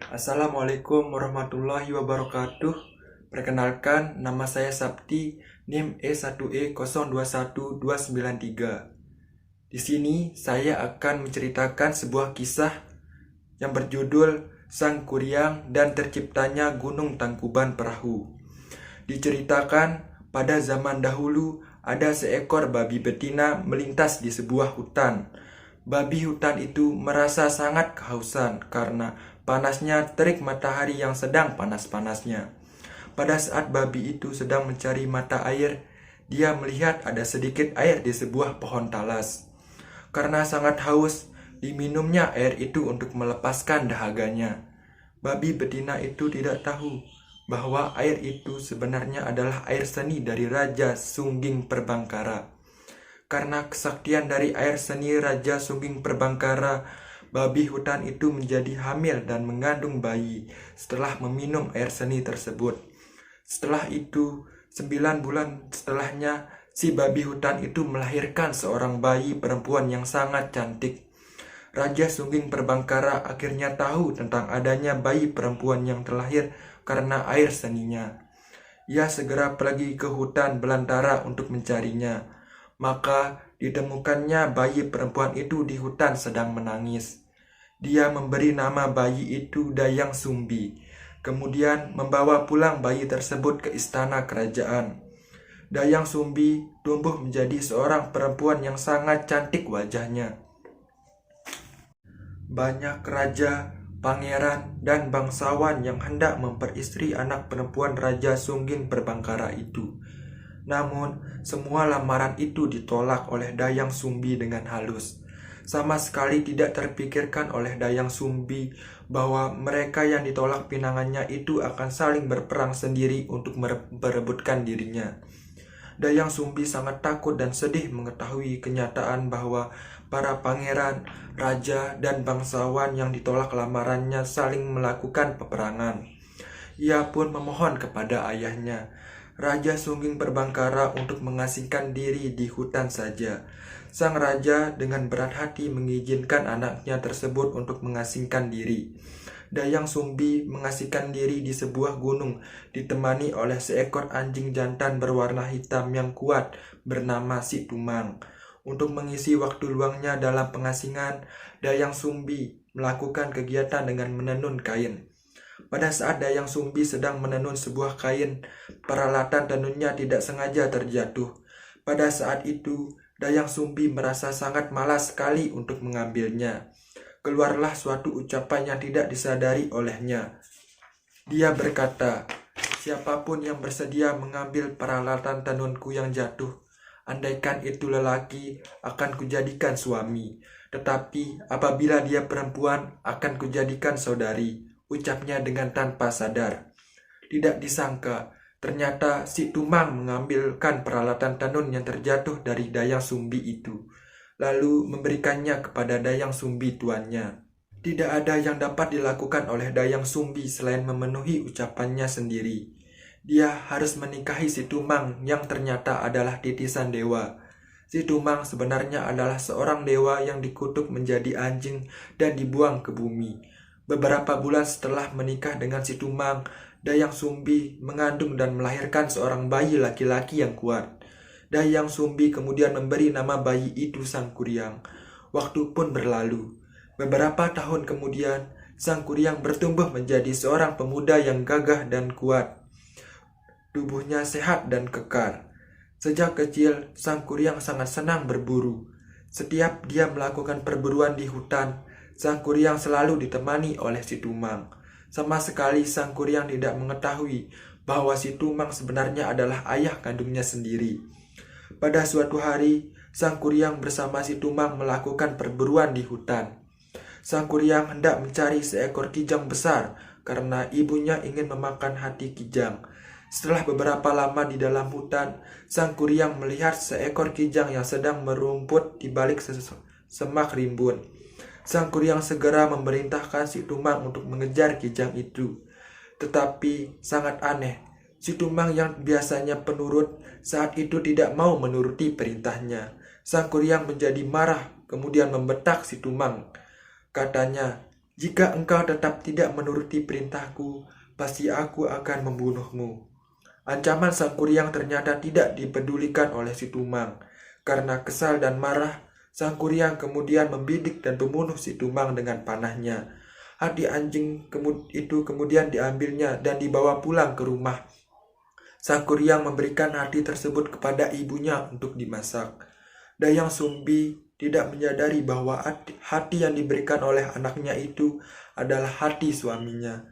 Assalamualaikum warahmatullahi wabarakatuh. Perkenalkan, nama saya Sabti, NIM E1E021293. Di sini saya akan menceritakan sebuah kisah yang berjudul Sang Kuryang dan Terciptanya Gunung Tangkuban Perahu. Diceritakan pada zaman dahulu ada seekor babi betina melintas di sebuah hutan. Babi hutan itu merasa sangat kehausan karena panasnya terik matahari yang sedang panas-panasnya. Pada saat babi itu sedang mencari mata air, dia melihat ada sedikit air di sebuah pohon talas. Karena sangat haus, diminumnya air itu untuk melepaskan dahaganya. Babi betina itu tidak tahu bahwa air itu sebenarnya adalah air seni dari Raja Sungging Perbangkara. Karena kesaktian dari air seni Raja Sungging Perbangkara, babi hutan itu menjadi hamil dan mengandung bayi setelah meminum air seni tersebut. Setelah itu, 9 bulan setelahnya, si babi hutan itu melahirkan seorang bayi perempuan yang sangat cantik. Raja Sungging Perbangkara akhirnya tahu tentang adanya bayi perempuan yang terlahir karena air seninya. Ia segera pergi ke hutan belantara untuk mencarinya. Maka ditemukannya bayi perempuan itu di hutan sedang menangis. Dia memberi nama bayi itu Dayang Sumbi. Kemudian membawa pulang bayi tersebut ke istana kerajaan. Dayang Sumbi tumbuh menjadi seorang perempuan yang sangat cantik wajahnya. Banyak raja, pangeran, dan bangsawan yang hendak memperistri anak perempuan Raja Sungging Perbangkara itu. Namun, semua lamaran itu ditolak oleh Dayang Sumbi dengan halus. Sama sekali tidak terpikirkan oleh Dayang Sumbi bahwa mereka yang ditolak pinangannya itu akan saling berperang sendiri untuk merebutkan dirinya. Dayang Sumbi sangat takut dan sedih mengetahui kenyataan bahwa para pangeran, raja, dan bangsawan yang ditolak lamarannya saling melakukan peperangan. Ia pun memohon kepada ayahnya, Raja Sungging Perbangkara, untuk mengasingkan diri di hutan saja. Sang raja dengan berat hati mengizinkan anaknya tersebut untuk mengasingkan diri. Dayang Sumbi mengasingkan diri di sebuah gunung, ditemani oleh seekor anjing jantan berwarna hitam yang kuat bernama Si Tumang. Untuk mengisi waktu luangnya dalam pengasingan, Dayang Sumbi melakukan kegiatan dengan menenun kain. Pada saat Dayang Sumbi sedang menenun sebuah kain, peralatan tenunnya tidak sengaja terjatuh. Pada saat itu, Dayang Sumbi merasa sangat malas sekali untuk mengambilnya. Keluarlah suatu ucapan yang tidak disadari olehnya. Dia berkata, "Siapapun yang bersedia mengambil peralatan tenunku yang jatuh, andaikan itu lelaki, akan kujadikan suami. Tetapi apabila dia perempuan, akan kujadikan saudari," ucapnya dengan tanpa sadar. Tidak disangka, ternyata Si Tumang mengambilkan peralatan tenun yang terjatuh dari Dayang Sumbi itu, lalu memberikannya kepada Dayang Sumbi tuannya. Tidak ada yang dapat dilakukan oleh Dayang Sumbi selain memenuhi ucapannya sendiri. Dia harus menikahi Si Tumang yang ternyata adalah titisan dewa. Si Tumang sebenarnya adalah seorang dewa yang dikutuk menjadi anjing dan dibuang ke bumi. Beberapa bulan setelah menikah dengan Si Tumang, Dayang Sumbi mengandung dan melahirkan seorang bayi laki-laki yang kuat. Dayang Sumbi kemudian memberi nama bayi itu Sang Kuryang. Waktu pun berlalu. Beberapa tahun kemudian, Sang Kuryang bertumbuh menjadi seorang pemuda yang gagah dan kuat. Tubuhnya sehat dan kekar. Sejak kecil, Sang Kuryang sangat senang berburu. Setiap dia melakukan perburuan di hutan, Sang Kuryang selalu ditemani oleh Si Tumang. Sama sekali Sang Kuryang tidak mengetahui bahwa Si Tumang sebenarnya adalah ayah kandungnya sendiri. Pada suatu hari, Sang Kuryang bersama Si Tumang melakukan perburuan di hutan. Sang Kuryang hendak mencari seekor kijang besar karena ibunya ingin memakan hati kijang. Setelah beberapa lama di dalam hutan, Sang Kuryang melihat seekor kijang yang sedang merumput di balik semak rimbun. Sang Kuryang segera memerintahkan Si Tumang untuk mengejar kijang itu. Tetapi sangat aneh, Si Tumang yang biasanya penurut saat itu tidak mau menuruti perintahnya. Sang Kuryang menjadi marah, kemudian membetak Si Tumang. Katanya, Jika engkau tetap tidak menuruti perintahku, pasti aku akan membunuhmu." Ancaman Sang Kuryang ternyata tidak dipedulikan oleh si Tumang. Karena kesal dan marah, Sang Kuryang kemudian membidik dan membunuh si Tumang dengan panahnya. Hati anjing itu kemudian diambilnya dan dibawa pulang ke rumah. Sang Kuryang memberikan hati tersebut kepada ibunya untuk dimasak. Dayang Sumbi tidak menyadari bahwa hati yang diberikan oleh anaknya itu adalah hati suaminya,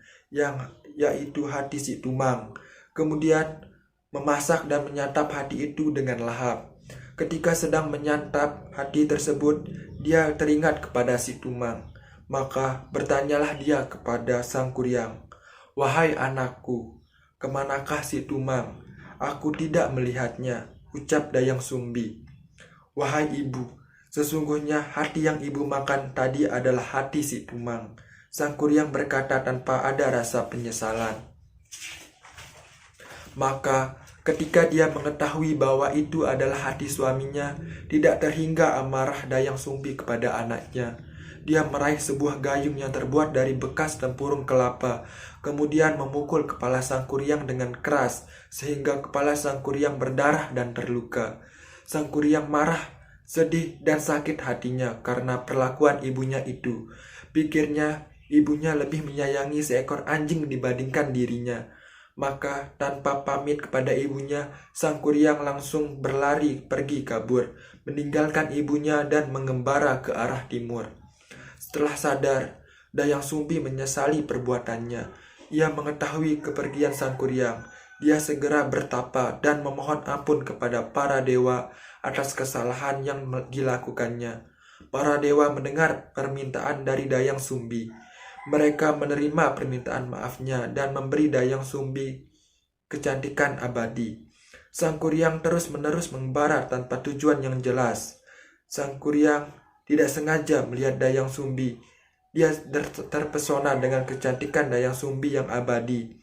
yaitu hati si Tumang. Kemudian memasak dan menyantap hati itu dengan lahap. Ketika sedang menyantap hati tersebut, dia teringat kepada si Tumang. Maka bertanyalah dia kepada Sang Kuryang, "Wahai anakku, kemanakah si Tumang? Aku tidak melihatnya," ucap Dayang Sumbi. "Wahai ibu, sesungguhnya hati yang ibu makan tadi adalah hati si Tumang." Sang Kuryang berkata tanpa ada rasa penyesalan. Maka ketika dia mengetahui bahwa itu adalah hati suaminya, tidak terhingga amarah Dayang Sumbi kepada anaknya. Dia meraih sebuah gayung yang terbuat dari bekas tempurung kelapa, kemudian memukul kepala Sang Kuryang dengan keras, sehingga kepala Sang Kuryang berdarah dan terluka. Sang Kuryang marah, sedih, dan sakit hatinya karena perlakuan ibunya itu. Pikirnya, ibunya lebih menyayangi seekor anjing dibandingkan dirinya. Maka tanpa pamit kepada ibunya, Sang Kuryang langsung berlari pergi kabur, meninggalkan ibunya dan mengembara ke arah timur. Setelah sadar, Dayang Sumbi menyesali perbuatannya. Ia mengetahui kepergian Sang Kuryang. Dia segera bertapa dan memohon ampun kepada para dewa atas kesalahan yang dilakukannya. Para dewa mendengar permintaan dari Dayang Sumbi. Mereka menerima permintaan maafnya dan memberi Dayang Sumbi kecantikan abadi. Sang Kuryang terus-menerus mengembara tanpa tujuan yang jelas. Sang Kuryang tidak sengaja melihat Dayang Sumbi. Dia terpesona dengan kecantikan Dayang Sumbi yang abadi.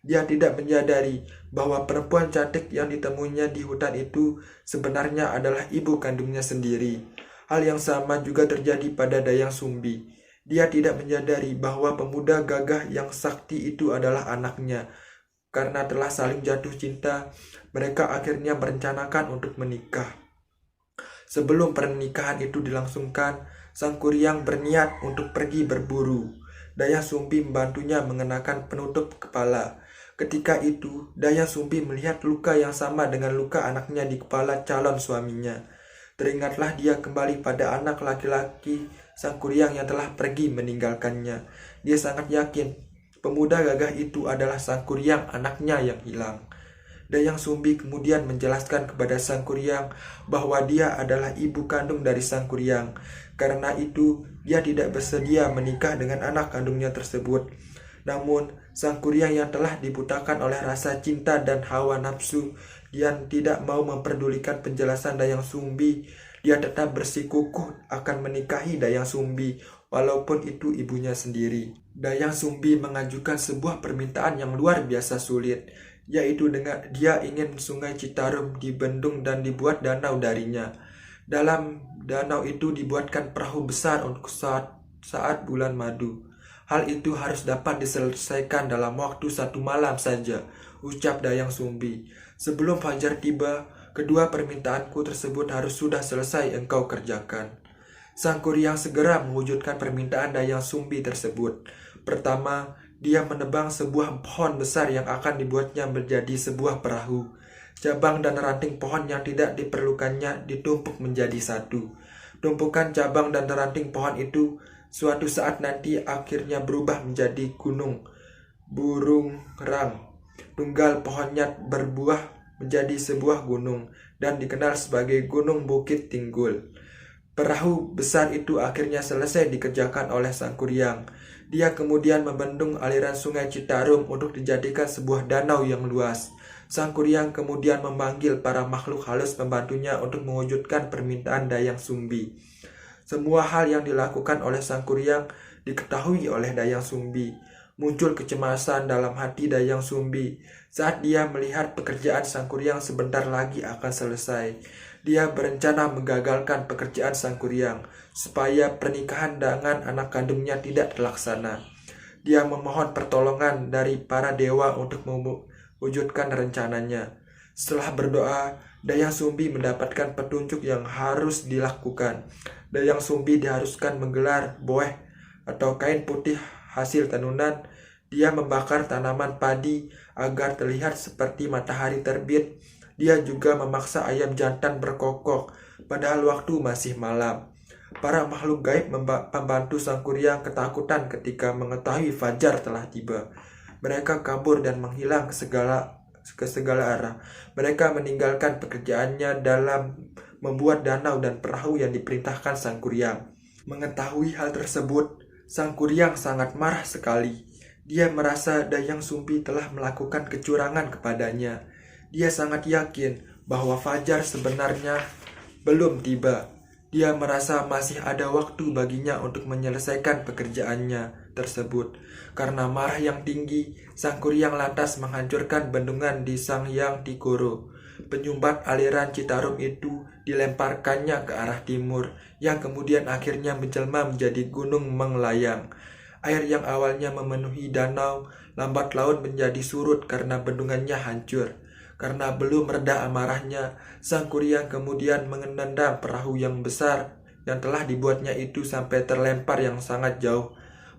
Dia tidak menyadari bahwa perempuan cantik yang ditemuinya di hutan itu sebenarnya adalah ibu kandungnya sendiri. Hal yang sama juga terjadi pada Dayang Sumbi. Dia tidak menyadari bahwa pemuda gagah yang sakti itu adalah anaknya. Karena telah saling jatuh cinta, mereka akhirnya merencanakan untuk menikah. Sebelum pernikahan itu dilangsungkan, Sang Kuryang berniat untuk pergi berburu. Dayang Sumbi membantunya mengenakan penutup kepala. Ketika itu, Dayang Sumbi melihat luka yang sama dengan luka anaknya di kepala calon suaminya. Teringatlah dia kembali pada anak laki-laki Sang Kuryang yang telah pergi meninggalkannya. Dia sangat yakin pemuda gagah itu adalah Sang Kuryang, anaknya yang hilang. Dayang Sumbi kemudian menjelaskan kepada Sang Kuryang bahwa dia adalah ibu kandung dari Sang Kuryang. Karena itu, dia tidak bersedia menikah dengan anak kandungnya tersebut. Namun, Sang Kuryang yang telah dibutakan oleh rasa cinta dan hawa nafsu, dia tidak mau memperdulikan penjelasan Dayang Sumbi. Dia tetap bersikukuh akan menikahi Dayang Sumbi, walaupun itu ibunya sendiri. Dayang Sumbi mengajukan sebuah permintaan yang luar biasa sulit, yaitu dengan dia ingin sungai Citarum dibendung dan dibuat danau darinya. Dalam danau itu dibuatkan perahu besar untuk saat bulan madu. Hal itu harus dapat diselesaikan dalam waktu 1 malam saja, ucap Dayang Sumbi. Sebelum fajar tiba, kedua permintaanku tersebut harus sudah selesai engkau kerjakan. Sang Kuryang segera mewujudkan permintaan Dayang Sumbi tersebut. Pertama, dia menebang sebuah pohon besar yang akan dibuatnya menjadi sebuah perahu. Cabang dan ranting pohon yang tidak diperlukannya ditumpuk menjadi satu. Tumpukan cabang dan ranting pohon itu suatu saat nanti akhirnya berubah menjadi gunung Burung-rang. Tunggal pohonnya berbuah menjadi sebuah gunung dan dikenal sebagai Gunung Bukit Tinggul. Perahu besar itu akhirnya selesai dikerjakan oleh Sang Kuryang. Dia kemudian membendung aliran sungai Citarum untuk dijadikan sebuah danau yang luas. Sang Kuryang kemudian memanggil para makhluk halus pembantunya untuk mewujudkan permintaan Dayang Sumbi. Semua hal yang dilakukan oleh Sang Kuryang diketahui oleh Dayang Sumbi. Muncul kecemasan dalam hati Dayang Sumbi saat dia melihat pekerjaan Sang Kuryang sebentar lagi akan selesai. Dia berencana menggagalkan pekerjaan Sang Kuryang supaya pernikahan dengan anak kandungnya tidak terlaksana. Dia memohon pertolongan dari para dewa untuk mewujudkan rencananya. Setelah berdoa, Dayang Sumbi mendapatkan petunjuk yang harus dilakukan. Dayang Sumbi diharuskan menggelar boeh atau kain putih hasil tenunan. Dia membakar tanaman padi agar terlihat seperti matahari terbit. Dia juga memaksa ayam jantan berkokok, padahal waktu masih malam. Para makhluk gaib membantu Sang Kuryang ketakutan ketika mengetahui fajar telah tiba. Mereka kabur dan menghilang ke segala arah. Mereka meninggalkan pekerjaannya dalam membuat danau dan perahu yang diperintahkan Sang Kuryang. Mengetahui hal tersebut, Sang Kuryang sangat marah sekali. Dia merasa Dayang Sumbi telah melakukan kecurangan kepadanya. Dia sangat yakin bahwa fajar sebenarnya belum tiba. Dia merasa masih ada waktu baginya untuk menyelesaikan pekerjaannya tersebut. Karena marah yang tinggi, Sang Kuryang lantas menghancurkan bendungan di Sangyang Tigoro. Penyumbat aliran Citarum itu dilemparkannya ke arah timur, yang kemudian akhirnya menjelma menjadi Gunung Menglayang. Air yang awalnya memenuhi danau, lambat laun menjadi surut karena bendungannya hancur. Karena belum reda amarahnya, Sang Kuryang kemudian menendang perahu yang besar yang telah dibuatnya itu sampai terlempar yang sangat jauh.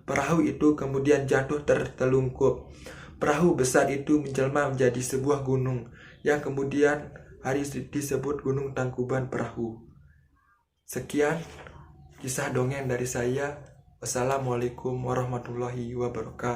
Perahu itu kemudian jatuh tertelungkup. Perahu besar itu menjelma menjadi sebuah gunung, yang kemudian hari disebut Gunung Tangkuban Perahu. Sekian kisah dongeng dari saya. Wassalamualaikum warahmatullahi wabarakatuh.